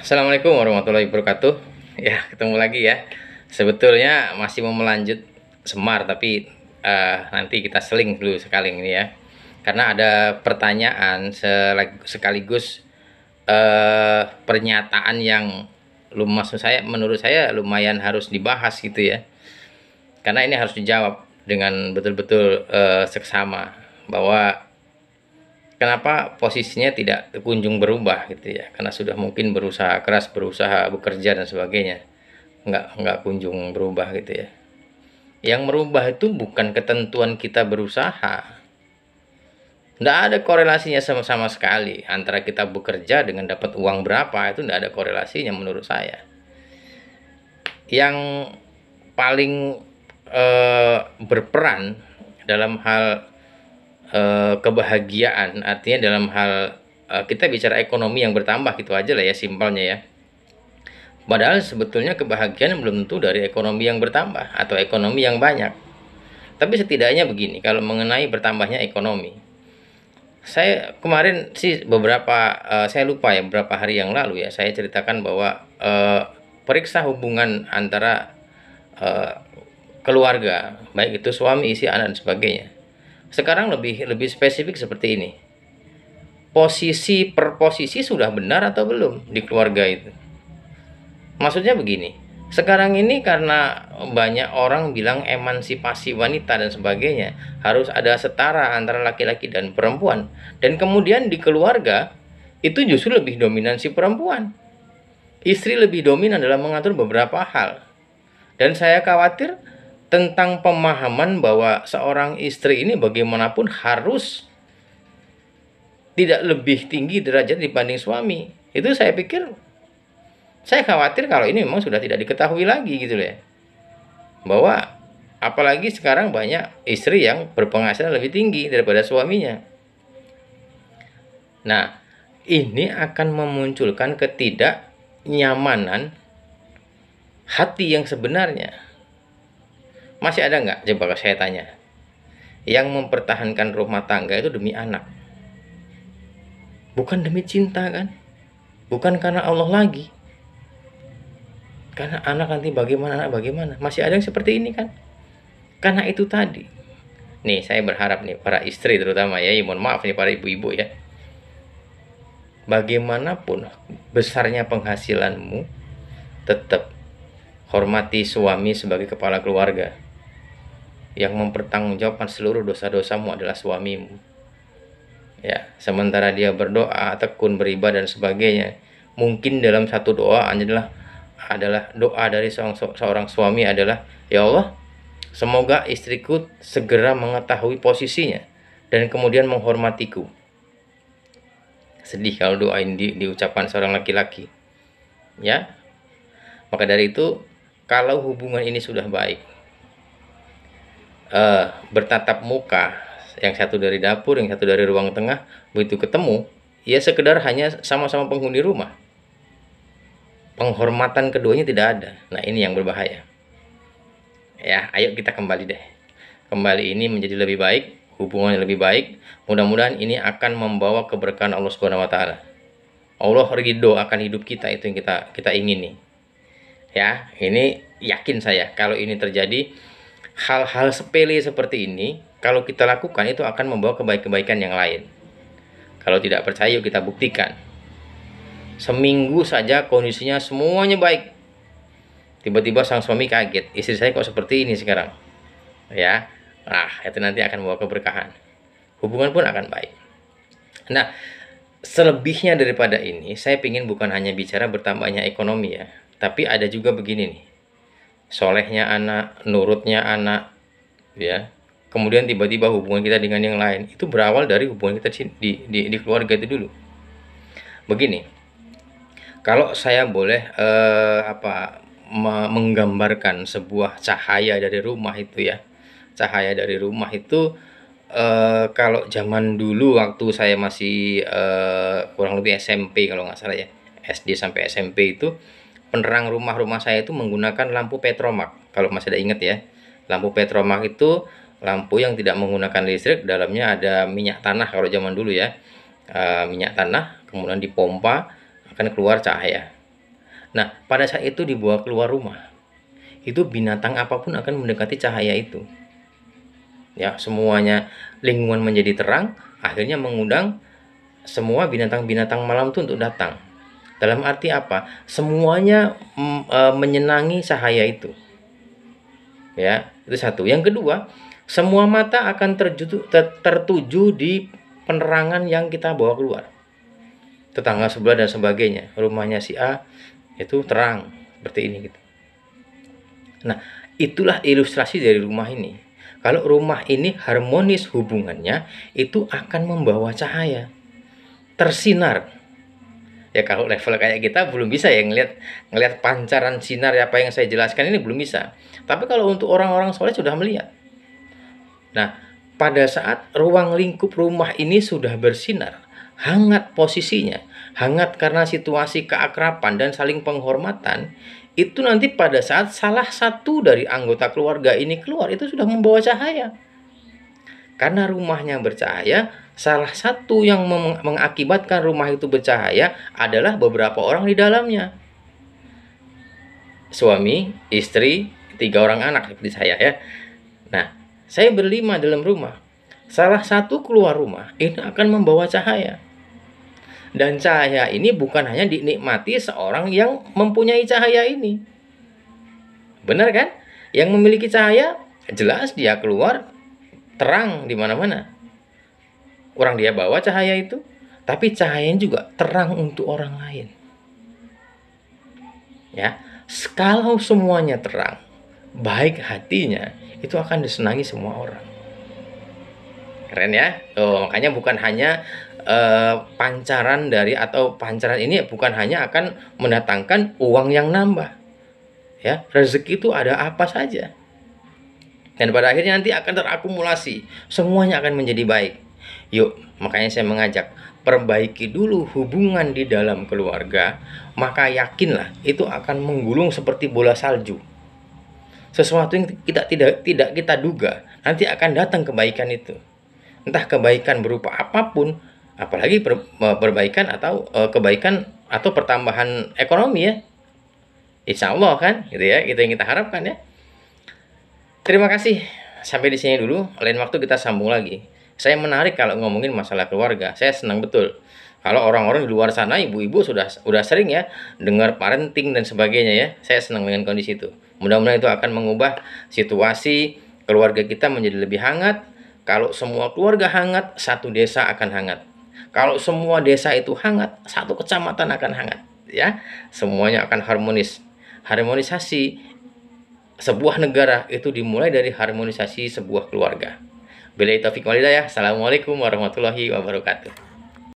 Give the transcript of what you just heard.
Assalamualaikum warahmatullahi wabarakatuh. Ya, ketemu lagi ya. Sebetulnya masih mau melanjut Semar, tapi nanti kita seling dulu sekali ini ya. Karena ada pertanyaan sekaligus pernyataan yang maksud saya, menurut saya lumayan harus dibahas gitu ya. Karena ini harus dijawab dengan betul-betul seksama bahwa kenapa posisinya tidak kunjung berubah gitu ya, karena sudah mungkin berusaha keras, berusaha bekerja dan sebagainya, nggak kunjung berubah gitu ya. Yang merubah itu bukan ketentuan kita berusaha, nggak ada korelasinya sama sekali antara kita bekerja dengan dapat uang berapa, itu nggak ada korelasinya menurut saya. Yang paling berperan dalam hal kebahagiaan, artinya dalam hal kita bicara ekonomi yang bertambah gitu aja lah ya, simpelnya ya. Padahal sebetulnya kebahagiaan belum tentu dari ekonomi yang bertambah atau ekonomi yang banyak. Tapi setidaknya begini, kalau mengenai bertambahnya ekonomi, saya kemarin sih saya lupa ya, beberapa hari yang lalu ya, saya ceritakan bahwa periksa hubungan antara keluarga, baik itu suami, istri, anak dan sebagainya. Sekarang lebih spesifik seperti ini. Posisi per posisi sudah benar atau belum di keluarga itu? Maksudnya begini, sekarang ini karena banyak orang bilang emansipasi wanita dan sebagainya, harus ada setara antara laki-laki dan perempuan. Dan kemudian di keluarga itu justru lebih dominan si perempuan. Istri lebih dominan dalam mengatur beberapa hal. Dan saya khawatir tentang pemahaman bahwa seorang istri ini bagaimanapun harus tidak lebih tinggi derajat dibanding suami. Itu saya pikir, saya khawatir kalau ini memang sudah tidak diketahui lagi gitu ya. Bahwa apalagi sekarang banyak istri yang berpenghasilan lebih tinggi daripada suaminya. Nah, ini akan memunculkan ketidaknyamanan hati yang sebenarnya. Masih ada nggak, coba saya tanya, yang mempertahankan rumah tangga itu demi anak? Bukan demi cinta kan? Bukan karena Allah lagi. Karena anak nanti bagaimana, Masih ada yang seperti ini kan? Karena itu tadi. Nih, saya berharap nih, para istri terutama ya, mohon maaf nih para ibu-ibu ya. Bagaimanapun besarnya penghasilanmu, tetap hormati suami sebagai kepala keluarga. Yang mempertanggungjawabkan seluruh dosa-dosamu adalah suamimu. Ya, sementara dia berdoa, tekun, beribadah dan sebagainya. Mungkin dalam satu doa adalah doa dari seorang suami adalah, ya Allah, semoga istriku segera mengetahui posisinya dan kemudian menghormatiku. Sedih kalau doa ini diucapkan seorang laki-laki. Ya. Maka dari itu, kalau hubungan ini sudah baik, bertatap muka, yang satu dari dapur, yang satu dari ruang tengah, begitu ketemu, ya sekedar hanya sama-sama penghuni rumah. Penghormatan keduanya tidak ada. Nah, ini yang berbahaya. Ya, ayo kita kembali deh. Kembali ini menjadi lebih baik, hubungannya lebih baik. Mudah-mudahan ini akan membawa keberkahan Allah Subhanahu wa taala. Allah ridho akan hidup kita, itu yang kita ingini. Ya, ini yakin saya kalau ini terjadi, hal-hal sepele seperti ini kalau kita lakukan itu akan membawa kebaikan yang lain. Kalau tidak percaya, kita buktikan. Seminggu saja kondisinya semuanya baik, tiba-tiba sang suami kaget, istri saya kok seperti ini sekarang ya. Nah, itu nanti akan membawa keberkahan, hubungan pun akan baik. Nah, selebihnya daripada ini, saya ingin bukan hanya bicara bertambahnya ekonomi ya, tapi ada juga begini nih, solehnya anak, nurutnya anak, ya. Kemudian tiba-tiba hubungan kita dengan yang lain itu berawal dari hubungan kita di keluarga itu dulu. Begini, kalau saya boleh menggambarkan sebuah cahaya dari rumah itu ya, cahaya dari rumah itu kalau zaman dulu waktu saya masih kurang lebih SMP kalau nggak salah ya, SD sampai SMP itu, penerang rumah saya itu menggunakan lampu petromak. Kalau masih ada ingat ya, lampu petromak itu lampu yang tidak menggunakan listrik, dalamnya ada minyak tanah kalau zaman dulu ya, minyak tanah, kemudian dipompa akan keluar cahaya. Nah, pada saat itu dibawa keluar rumah, itu binatang apapun akan mendekati cahaya itu. Ya, semuanya lingkungan menjadi terang, akhirnya mengundang semua binatang-binatang malam itu untuk datang. Dalam arti apa? Semuanya menyenangi cahaya itu. Ya, itu satu. Yang kedua, semua mata akan tertuju di penerangan yang kita bawa keluar. Tetangga sebelah dan sebagainya, rumahnya si A itu terang seperti ini gitu. Nah, itulah ilustrasi dari rumah ini. Kalau rumah ini harmonis hubungannya, itu akan membawa cahaya, tersinar. Ya kalau level kayak kita belum bisa ya ngelihat pancaran sinar apa yang saya jelaskan ini belum bisa. Tapi kalau untuk orang-orang soleh sudah melihat. Nah, pada saat ruang lingkup rumah ini sudah bersinar, hangat posisinya, hangat karena situasi keakraban dan saling penghormatan, itu nanti pada saat salah satu dari anggota keluarga ini keluar, itu sudah membawa cahaya. Karena rumahnya bercahaya, salah satu yang mengakibatkan rumah itu bercahaya adalah beberapa orang di dalamnya. Suami, istri, 3 orang anak seperti saya ya. Nah, saya berlima dalam rumah. Salah satu keluar rumah, ini akan membawa cahaya. Dan cahaya ini bukan hanya dinikmati seorang yang mempunyai cahaya ini. Benar kan? Yang memiliki cahaya, jelas dia keluar terang di mana-mana. Orang dia bawa cahaya itu, tapi cahayanya juga terang untuk orang lain. Ya, kalau semuanya terang, baik hatinya, itu akan disenangi semua orang. Keren ya? Oh, makanya bukan hanya pancaran dari atau pancaran ini bukan hanya akan mendatangkan uang yang nambah. Ya, rezeki itu ada apa saja. Dan pada akhirnya nanti akan terakumulasi, semuanya akan menjadi baik. Yuk, makanya saya mengajak, perbaiki dulu hubungan di dalam keluarga, maka yakinlah itu akan menggulung seperti bola salju. Sesuatu yang kita tidak kita duga, nanti akan datang kebaikan itu. Entah kebaikan berupa apapun, apalagi perbaikan atau kebaikan atau pertambahan ekonomi ya. Insya Allah kan, gitu ya, itu yang kita harapkan ya. Terima kasih, sampai di sini dulu. Lain waktu kita sambung lagi. Saya menarik kalau ngomongin masalah keluarga. Saya senang betul. Kalau orang-orang di luar sana, ibu-ibu sudah sering ya dengar parenting dan sebagainya ya. Saya senang dengan kondisi itu. Mudah-mudahan itu akan mengubah situasi keluarga kita menjadi lebih hangat. Kalau semua keluarga hangat, satu desa akan hangat. Kalau semua desa itu hangat, satu kecamatan akan hangat. Ya, semuanya akan harmonis. Harmonisasi sebuah negara itu dimulai dari harmonisasi sebuah keluarga. Billahi taufiq wal hidayah. Assalamualaikum warahmatullahi wabarakatuh.